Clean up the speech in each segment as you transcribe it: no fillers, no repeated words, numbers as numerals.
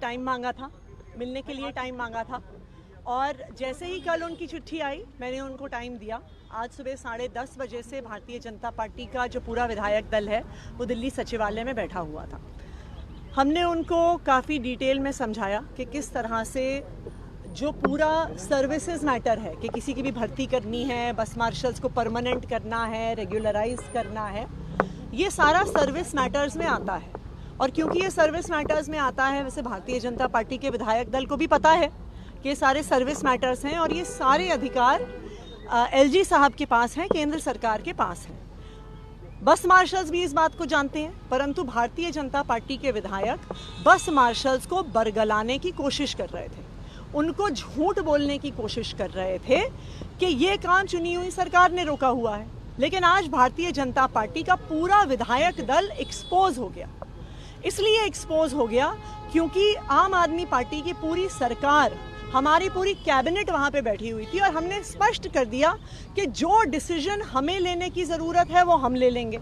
Time मांगा था, मिलने के लिए टाइम मांगा था, और जैसे ही कल उनकी चिट्ठी आई मैंने उनको टाइम दिया। आज सुबह 10:30 बजे से भारतीय जनता पार्टी का जो पूरा विधायक दल है वो दिल्ली सचिवालय में बैठा हुआ था। हमने उनको काफ़ी डिटेल में समझाया कि किस तरह से जो पूरा सर्विसेज मैटर है कि किसी की भी भर्ती करनी है, बस मार्शल्स को परमानेंट करना है, रेगुलराइज करना है, ये सारा सर्विस मैटर्स में आता है। और क्योंकि ये सर्विस मैटर्स में आता है, वैसे भारतीय जनता पार्टी के विधायक दल को भी पता है कि ये सारे सर्विस मैटर्स हैं और ये सारे अधिकार एलजी साहब के पास हैं, केंद्र सरकार के पास हैं। बस मार्शल्स भी इस बात को जानते हैं, परंतु भारतीय जनता पार्टी के विधायक बस मार्शल्स को बरगलाने की कोशिश कर रहे थे, उनको झूठ बोलने की कोशिश कर रहे थे कि ये काम चुनी हुई सरकार ने रोका हुआ है। लेकिन आज भारतीय जनता पार्टी का पूरा विधायक दल एक्सपोज हो गया। इसलिए एक्सपोज हो गया क्योंकि आम आदमी पार्टी की पूरी सरकार, हमारी पूरी कैबिनेट वहां पे बैठी हुई थी और हमने स्पष्ट कर दिया कि जो डिसीजन हमें लेने की जरूरत है वो हम ले लेंगे,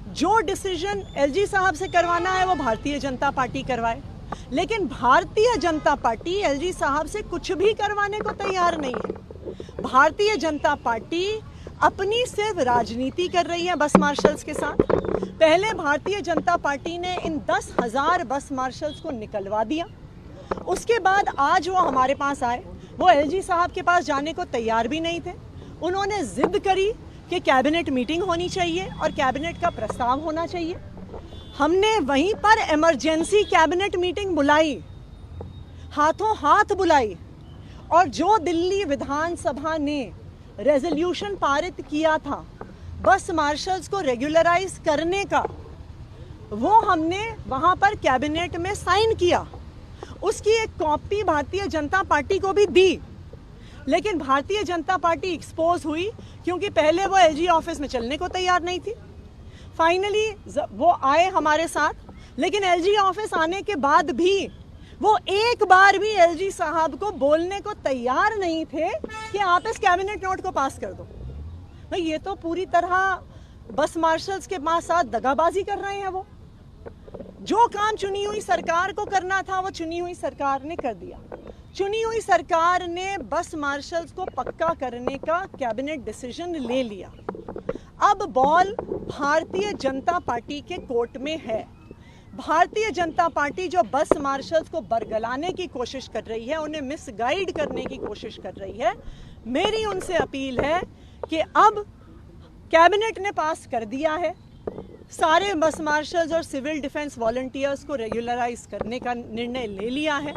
जो डिसीजन एलजी साहब से करवाना है वो भारतीय जनता पार्टी करवाए। लेकिन भारतीय जनता पार्टी एलजी साहब से कुछ भी करवाने को तैयार नहीं है। भारतीय जनता पार्टी अपनी सिर्फ राजनीति कर रही है बस मार्शल्स के साथ। पहले भारतीय जनता पार्टी ने इन 10,000 बस मार्शल्स को निकलवा दिया, उसके बाद आज वो हमारे पास आए, वो एलजी साहब के पास जाने को तैयार भी नहीं थे। उन्होंने जिद करी कि कैबिनेट मीटिंग होनी चाहिए और कैबिनेट का प्रस्ताव होना चाहिए। हमने वहीं पर इमरजेंसी कैबिनेट मीटिंग बुलाई, हाथों हाथ बुलाई, और जो दिल्ली विधानसभा ने रेजोल्यूशन पारित किया था बस मार्शल्स को रेगुलराइज करने का, वो हमने वहां पर कैबिनेट में साइन किया। उसकी एक कॉपी भारतीय जनता पार्टी को भी दी, लेकिन भारतीय जनता पार्टी एक्सपोज हुई क्योंकि पहले वो एलजी ऑफिस में चलने को तैयार नहीं थी। फाइनली वो आए हमारे साथ, लेकिन एलजी ऑफिस आने के बाद भी वो एक बार भी एलजी साहब को बोलने को तैयार नहीं थे कि आप इस कैबिनेट नोट को पास कर दो। भाई ये तो पूरी तरह बस मार्शल्स के साथ दगाबाजी कर रहे हैं। वो जो काम चुनी हुई सरकार को करना था वो चुनी हुई सरकार ने कर दिया। चुनी हुई सरकार ने बस मार्शल्स को पक्का करने का कैबिनेट डिसीजन ले लिया। अब बॉल भारतीय जनता पार्टी के कोर्ट में है। भारतीय जनता पार्टी जो बस मार्शल्स को बरगलाने की कोशिश कर रही है, उन्हें मिसगाइड करने की कोशिश कर रही है, मेरी उनसे अपील है कि अब कैबिनेट ने पास कर दिया है, सारे बस मार्शल्स और सिविल डिफेंस वॉलंटियर्स को रेगुलराइज करने का निर्णय ले लिया है।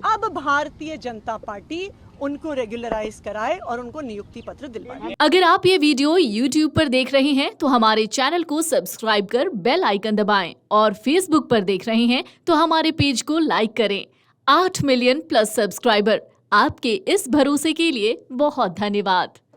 अब भारतीय जनता पार्टी उनको रेगुलराइज कराए और उनको नियुक्ति पत्र दिलवाए। अगर आप ये वीडियो YouTube पर देख रहे हैं तो हमारे चैनल को सब्सक्राइब कर बेल आइकन दबाएं, और Facebook पर देख रहे हैं तो हमारे पेज को लाइक करें। 8 मिलियन प्लस सब्सक्राइबर, आपके इस भरोसे के लिए बहुत धन्यवाद।